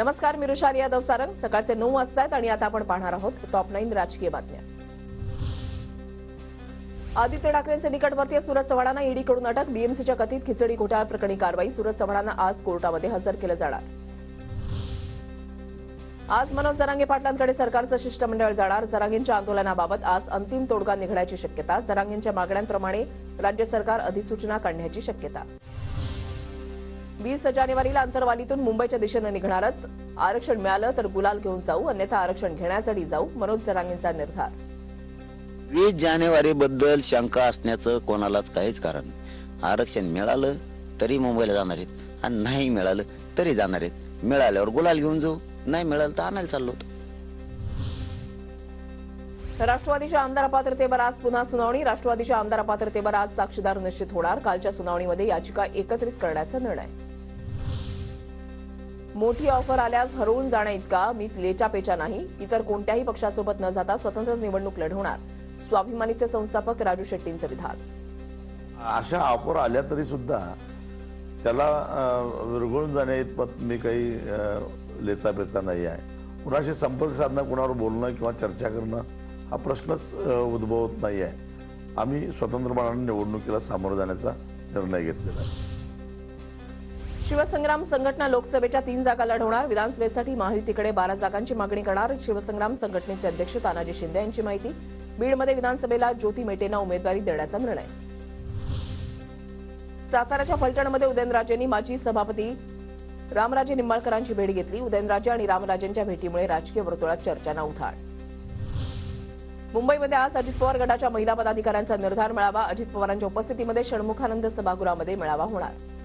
नमस्कार, मी रुशाली यादव सारंग. सकाळचे 9 वाजतायत आणि आता आपण पाहणार आहोत टॉप 9 राजकीय बातम्या. आदित्य ठाकरेंचे निकटवर्तीय सूरज चव्हाणांना ईडीकडून अटक. बीएमसीच्या कथित खिचडी घोटाळा प्रकरणी कारवाई. सूरज चव्हाणांना आज कोर्टामध्ये हजर केलं जाणार. आज मनोज जरांगे पाटलांकडे सरकारचं शिष्टमंडळ जाणार. जरांगेंच्या आंदोलनाबाबत आज अंतिम तोडगा निघण्याची शक्यता. जरांगेंच्या मागण्यांप्रमाणे राज्य सरकार अधिसूचना काढण्याची शक्यता. 20 जानेवारीला अंतरवालीतून मुंबईच्या दिशेनं निघणारच. आरक्षण मिळालं तर गुलाल घेऊन जाऊ, अन्यथा आरक्षण घेण्यासाठी जाऊ, मनोज जरांगेंचा निर्धार. 20 जानेवारी बद्दल शंका असण्याचं कोणालाच काहीच कारण नाही. आरक्षण मिळालं तरी मुंबईला जाणार आहेत आणि नाही मिळालं तरी जाणार आहेत. मिळाल्यावर गुलाल घेऊन जाऊ, नाही मिळालं तर आणायला चाललो होतो. राष्ट्रवादीच्या आमदार पात्रतेवर आज पुन्हा सुनावणी. राष्ट्रवादीच्या आमदार पात्रतेवर आज साक्षीदार निश्चित होणार. कालच्या सुनावणीमध्ये याचिका एकत्रित करण्याचा निर्णय. मोठी ऑफर आल्यास हरवून जाण्याइतका मी लेचापेचा नाही. इतर कोणत्याही पक्षासोबत न जाता स्वतंत्र निवडणूक लढवणार. स्वाभिमानीचे संस्थापक राजू शेट्टींचं विधान. अशा ऑफर आल्या तरी सुद्धा त्याला विरघळून जाण्याइतपत मी काही लेचापेचा नाही आहे. कुणाशी संपर्क साधणं, कुणावर बोलणं किंवा चर्चा करणं हा प्रश्नच उद्भवत नाही आहे. आम्ही स्वतंत्रपणाने निवडणुकीला सामोरं जाण्याचा निर्णय घेतलेला आहे. शिवसंग्राम संघटना लोकसभेच्या 3 जागा लढवणार. विधानसभेसाठी महायुतीकडे 12 जागांची मागणी करणार. शिवसंग्राम संघटनेचे अध्यक्ष तानाजी शिंदे यांची माहिती. बीडमध्ये विधानसभेला ज्योती मेटेंना उमेदवारी देण्याचा निर्णय. साताऱ्याच्या फलटणमध्ये उदयनराजेंनी माजी सभापती रामराजे निंबाळकरांची भेट घेतली. उदयनराजे आणि रामराजेंच्या भेटीमुळे राजकीय वर्तुळात चर्चांना उधाण. मुंबईमध्ये आज अजित पवार गटाच्या महिला पदाधिकाऱ्यांचा निर्धार मेळावा. अजित पवारांच्या उपस्थितीमध्ये षण्मुखानंद सभागृहामध्ये मेळावा होणार.